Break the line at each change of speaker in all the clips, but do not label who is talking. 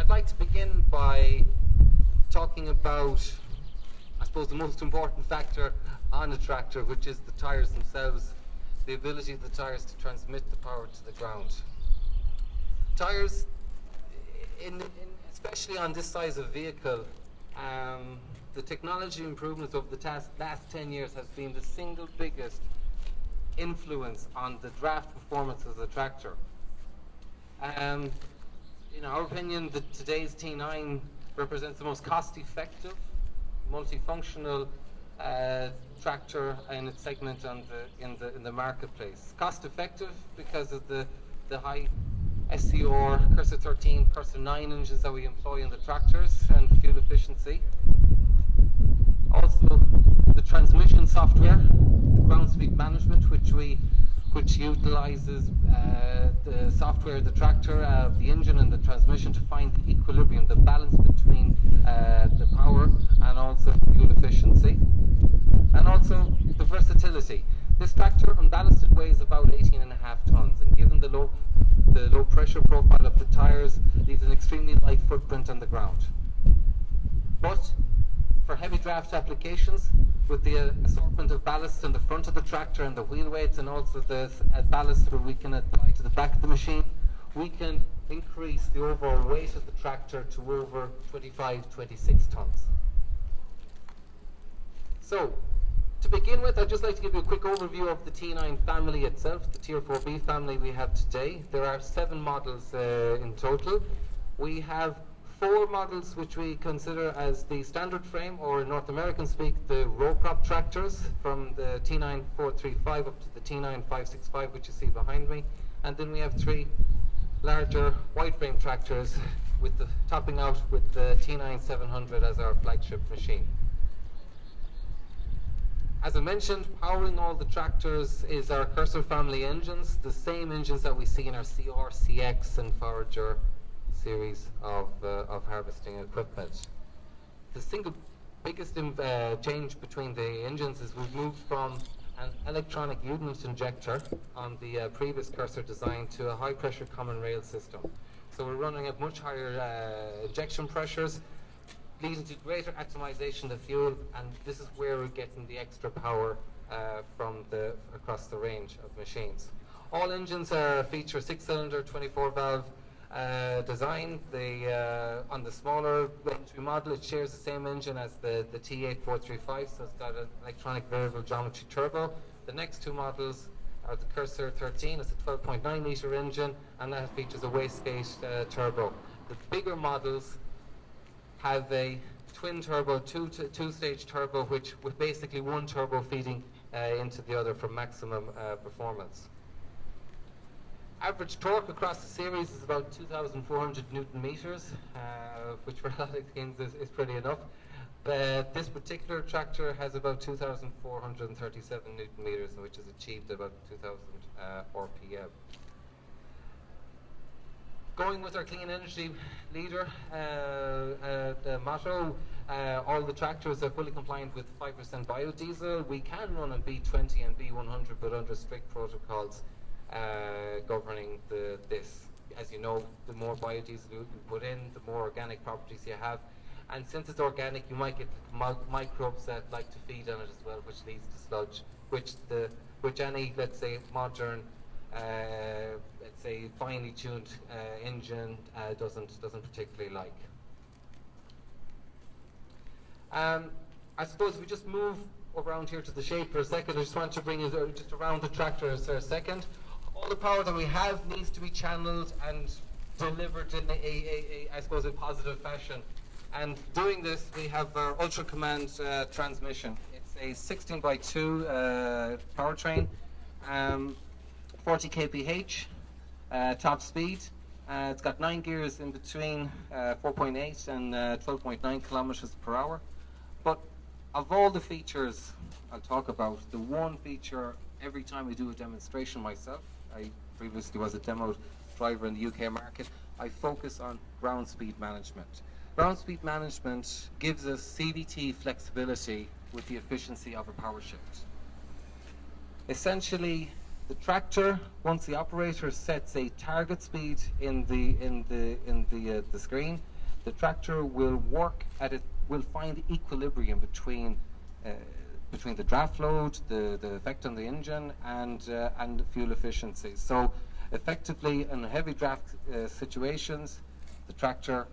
I'd like to begin by talking about, I suppose, the most important factor on a tractor, which is the tires themselves, the ability of the tires to transmit the power to the ground. Tires, especially on this size of vehicle, the technology improvements over the last 10 years has been the single biggest influence on the draft performance of the tractor. In our opinion, today's T9 represents the most cost-effective, multifunctional tractor in its segment in the marketplace. Cost-effective because of the high SCR, Cursor 13, Cursor 9 engines that we employ in the tractors and fuel efficiency. Also, the transmission software, the ground speed management, which utilizes the software of the tractor, the engine and the transmission to find the equilibrium, the balance between the power and also fuel efficiency. And also the versatility. This tractor unballasted weighs about 18.5 tons, and given the low pressure profile of the tires, leaves an extremely light footprint on the ground. But for heavy draft applications, with the assortment of ballast in the front of the tractor and the wheel weights, and also the ballast that we can apply to the back of the machine, we can increase the overall weight of the tractor to over 25-26 tons. So, to begin with, I'd just like to give you a quick overview of the T9 family itself, the Tier 4B family we have today. There are 7 models in total. We have 4 models which we consider as the standard frame, or in North American speak, the row crop tractors, from the T9 435 up to the T9 565, which you see behind me. And then we have 3 larger wide frame tractors, with the topping out with the T9 700 as our flagship machine. As I mentioned, powering all the tractors is our Cursor family engines, the same engines that we see in our CR, CX and Forager series of harvesting equipment. The single biggest change between the engines is we've moved from an electronic unit injector on the previous Cursor design to a high pressure common rail system. So we're running at much higher injection pressures, leading to greater atomization of fuel, and this is where we're getting the extra power from across the range of machines. All engines feature 6-cylinder 24-valve design. On the smaller entry model, it shares the same engine as the T8 435, so it's got an electronic variable geometry turbo. The next 2 models are the Cursor 13, it's a 12.9 litre engine, and that features a wastegate turbo. The bigger models have a twin turbo, two-stage turbo, which with basically one turbo feeding into the other for maximum performance. Average torque across the series is about 2,400 Newton meters, which for a lot of things is pretty enough. But this particular tractor has about 2,437 Newton meters, which is achieved about 2,000 RPM. Going with our clean energy leader motto, all the tractors are fully compliant with 5% biodiesel. We can run on B20 and B100, but under strict protocols governing this. As you know, the more biodiesel you put in, the more organic properties you have. And since it's organic, you might get microbes that like to feed on it as well, which leads to sludge, which any, let's say, modern let's say finely tuned engine doesn't particularly like. I suppose if we just move around here to the shape for a second, I just want to bring you just around the tractor for a second. All the power that we have needs to be channeled and delivered in I suppose, a positive fashion. And doing this, we have our Ultra Command transmission. It's a 16x2 powertrain. 40 kph, top speed. It's got 9 gears in between 4.8 and 12.9 kilometers per hour. But of all the features I'll talk about, the one feature every time I do a demonstration myself, I previously was a demo driver in the UK market, I focus on ground speed management. Ground speed management gives us CVT flexibility with the efficiency of a power shift. Essentially, the tractor, once the operator sets a target speed in the screen, the tractor will work at it, will find equilibrium between the draft load, the effect on the engine, and the fuel efficiency. So effectively, in heavy draft situations, the tractor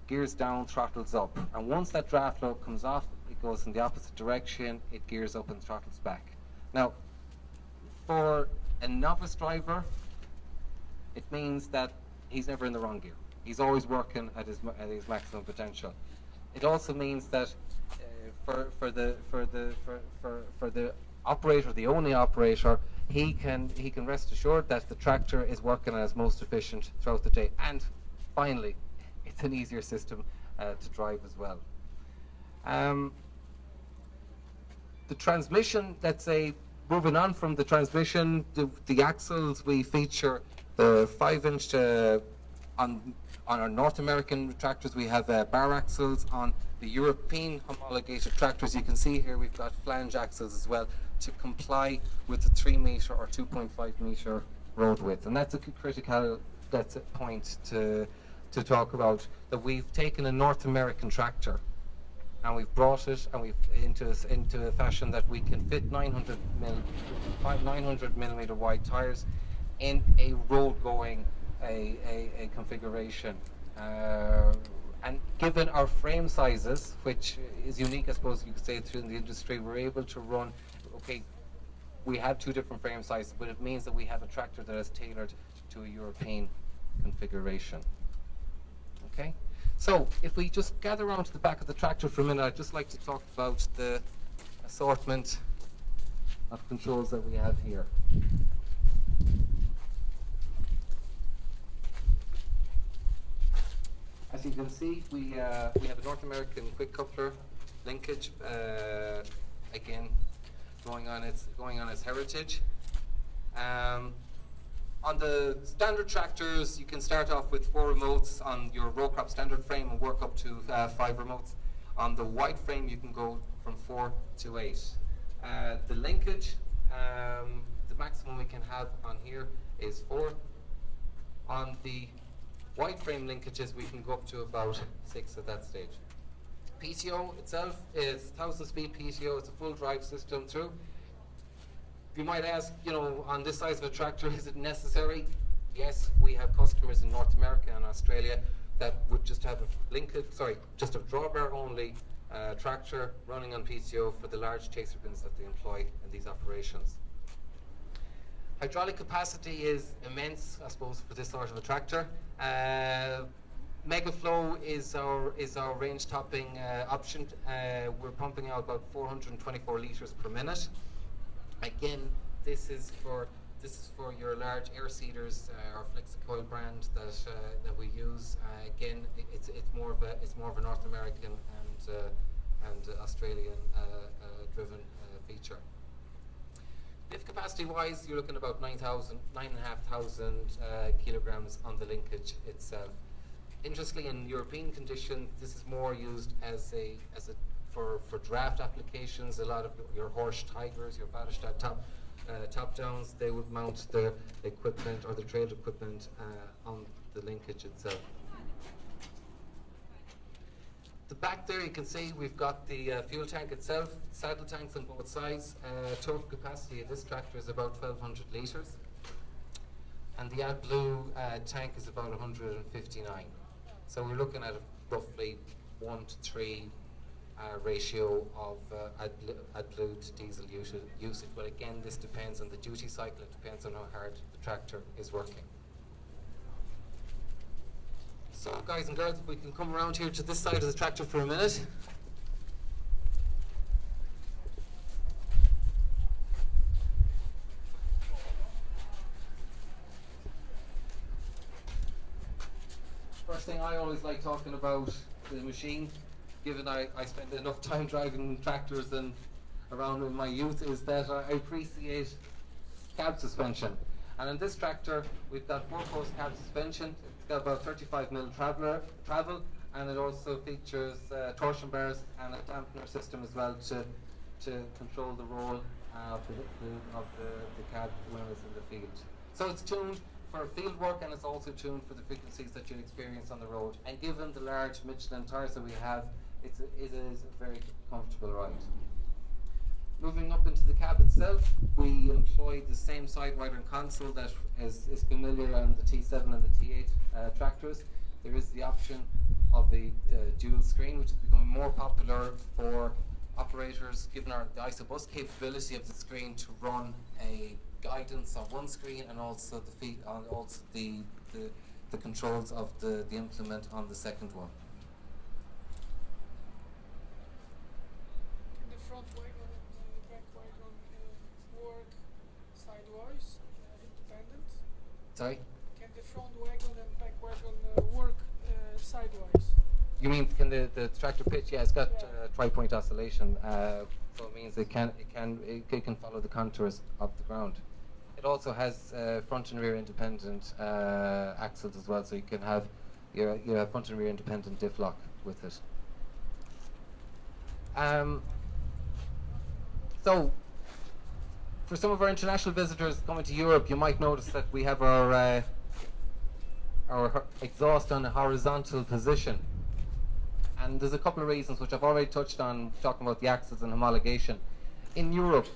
gears down, throttles up. And once that draft load comes off, it goes in the opposite direction, it gears up and throttles back. Now, for a novice driver, it means that he's never in the wrong gear. He's always working at his maximum potential. It also means that for the operator, the only operator, he can rest assured that the tractor is working at its most efficient throughout the day. And finally, it's an easier system to drive as well. The transmission, let's say, moving on from the transmission, the axles, we feature the 5-inch on our North American tractors. We have bar axles. On the European homologated tractors, you can see here we've got flange axles as well to comply with the 3 meter or 2.5 meter road width. And that's a critical point to talk about, that we've taken a North American tractor and we've brought it and we've into a fashion that we can fit 900 millimeter wide tires in a road going a configuration. And given our frame sizes, which is unique, I suppose you could say, through the industry, we're able to run, okay, we have 2 different frame sizes, but it means that we have a tractor that is tailored to a European configuration. Okay, so if we just gather around to the back of the tractor for a minute, I'd just like to talk about the assortment of controls that we have here. As you can see, we have a North American quick coupler linkage, again going on its heritage. On the standard tractors, you can start off with 4 remotes on your row crop standard frame and work up to 5 remotes. On the wide frame, you can go from 4 to 8. The linkage, the maximum we can have on here is 4. On the wide frame linkages, we can go up to about 6 at that stage. PTO itself is 1000 speed PTO. It's a full drive system through. You might ask, on this size of a tractor, is it necessary? Yes, we have customers in North America and Australia that would just have just a drawbar only tractor running on PTO for the large chaser bins that they employ in these operations. Hydraulic capacity is immense, I suppose, for this sort of a tractor. Megaflow is our range topping option. We're pumping out about 424 litres per minute. Again, this is for your large air seeders, our Flexicoil brand that we use. Again, it's more of a North American and Australian driven feature. Lift capacity wise, you're looking at about 9,500 kilograms on the linkage itself. Interestingly, in European conditions, this is more used for draft applications. A lot of your Horsch Tigers, your Bellotta top downs, they would mount the equipment or the trailed equipment on the linkage itself. The back there, you can see we've got the fuel tank itself, saddle tanks on both sides. Total capacity of this tractor is about 1,200 litres, and the AdBlue tank is about 159. So we're looking at a roughly 1 to 3 ratio of AdBlue to diesel usage. But again, this depends on the duty cycle. It depends on how hard the tractor is working. So guys and girls, if we can come around here to this side of the tractor for a minute. First thing I always like talking about the machine, given I spend enough time driving tractors and around in my youth, is that I appreciate cab suspension. And in this tractor, we've got 4-post cab suspension. It's got about 35 mm travel, and it also features torsion bars and a dampener system as well to control the roll of the cab when it's in the field. So it's tuned for field work, and it's also tuned for the frequencies that you'll experience on the road. And given the large Michelin tires that we have, it is a very comfortable ride. Moving up into the cab itself, we employ the same sidewinder and console that is familiar on the T7 and the T8 tractors. There is the option of the dual screen, which is becoming more popular for operators, given the isobus capability of the screen to run a guidance on one screen, and also the controls of the implement on the second one.
Can the front wagon and the back wagon work sidewise, independent?
Sorry?
Can the front wagon and back wagon work sidewise?
You mean can the tractor pitch? Yeah, it's got tri-point oscillation, so it means it can follow the contours of the ground. It also has front and rear independent axles as well, so you can have your front and rear independent diff lock with it. So, for some of our international visitors coming to Europe, you might notice that we have our exhaust on a horizontal position. And there's a couple of reasons which I've already touched on, talking about the axles and homologation. In Europe,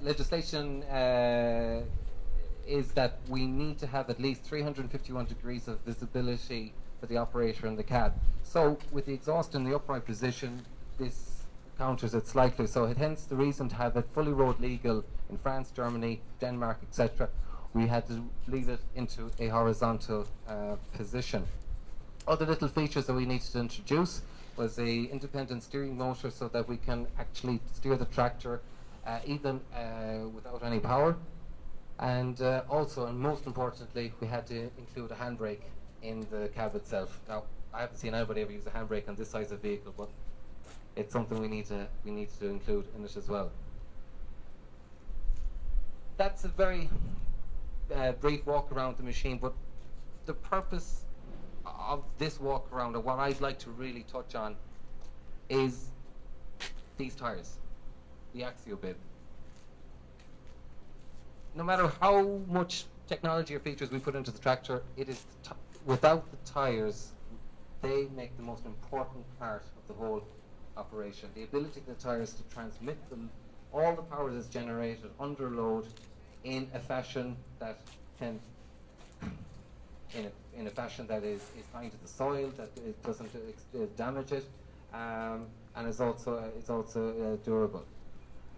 legislation is that we need to have at least 351 degrees of visibility for the operator in the cab. So with the exhaust in the upright position, this counters it slightly. So hence the reason to have it fully road legal in France, Germany, Denmark, etc. We had to lead it into a horizontal position. Other little features that we needed to introduce was a independent steering motor, so that we can actually steer the tractor even without any power. And also, and most importantly, we had to include a handbrake in the cab itself. Now, I haven't seen anybody ever use a handbrake on this size of vehicle, but it's something we need to include in it as well. That's a very brief walk around the machine, but the purpose of this walk around, and what I'd like to really touch on, is these tires, the Axio bib. No matter how much technology or features we put into the tractor, it is without the tires, they make the most important part of the whole operation. The ability of the tires to transmit all the power that's generated under load in a fashion that can in a fashion that is kind to the soil, that it doesn't damage it, and is also durable.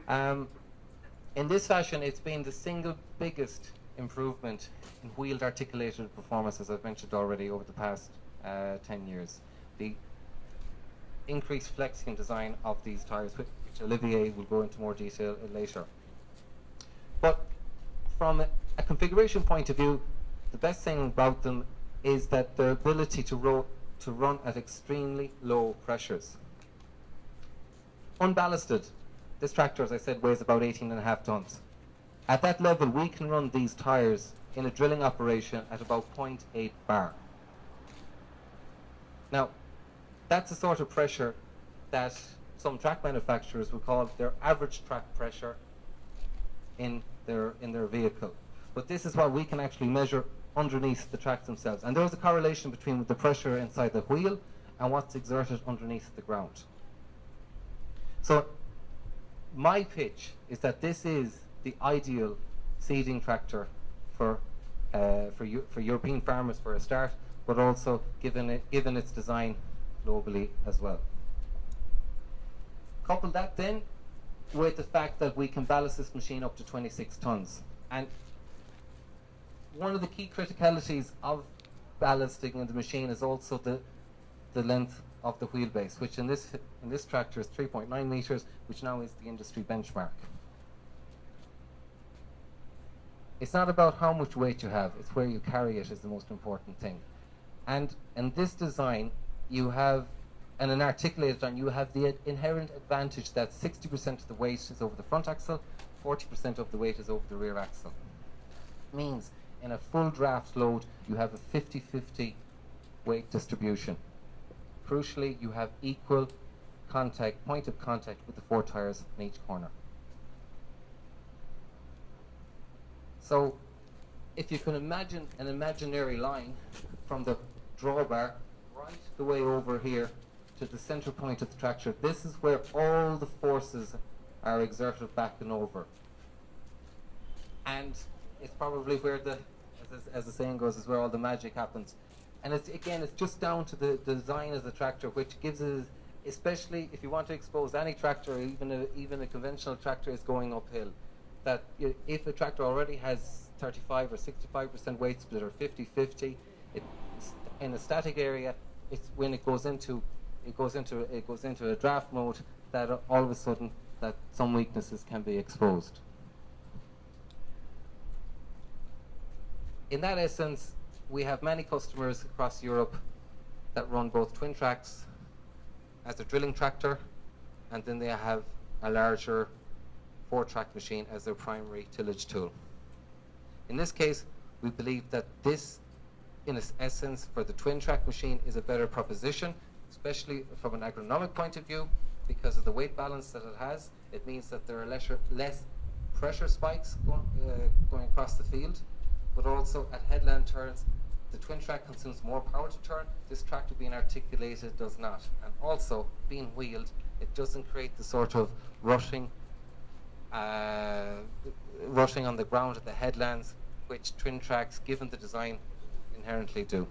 In this fashion, it's been the single biggest improvement in wheeled articulated performance, as I've mentioned already, over the past 10 years. The increased flexing design of these tires, which Olivier will go into more detail later. But from a configuration point of view, the best thing about them is that their ability to run at extremely low pressures. Unballasted, this tractor, as I said, weighs about 18.5 tons. At that level, we can run these tires in a drilling operation at about 0.8 bar. Now, that's the sort of pressure that some track manufacturers will call their average track pressure in their vehicle. But this is what we can actually measure underneath the tracks themselves. And there is a correlation between the pressure inside the wheel and what's exerted underneath the ground. So my pitch is that this is the ideal seeding tractor for European farmers for a start, but also given its design globally as well. Couple that then with the fact that we can ballast this machine up to 26 tons. And one of the key criticalities of ballasting in the machine is also the length of the wheelbase, which in this tractor is 3.9 meters, which now is the industry benchmark. It's not about how much weight you have, it's where you carry it is the most important thing. And in this design, you have, and an articulated design, you have the inherent advantage that 60% of the weight is over the front axle, 40% of the weight is over the rear axle. Means in a full draft load, you have a 50-50 weight distribution. Crucially, you have equal point of contact with the 4 tires in each corner. So if you can imagine an imaginary line from the drawbar right the way over here to the center point of the tractor, this is where all the forces are exerted back and over. And it's probably where as the saying goes, is where all the magic happens. And it's just down to the design of the tractor, which gives it, especially if you want to expose any tractor, or even a conventional tractor is going uphill, that if a tractor already has 35 or 65% weight split or 50-50, in a static area, it's when it goes into a draft mode that all of a sudden that some weaknesses can be exposed. In that essence, we have many customers across Europe that run both twin tracks as their drilling tractor, and then they have a larger 4-track machine as their primary tillage tool. In this case, we believe that this, in essence, for the twin track machine is a better proposition, especially from an agronomic point of view, because of the weight balance that it has. It means that there are less pressure spikes going across the field, but also at headland turns, the twin track consumes more power to turn. This tractor being articulated does not. And also, being wheeled, it doesn't create the sort of rushing on the ground at the headlands, which twin tracks, given the design, inherently do.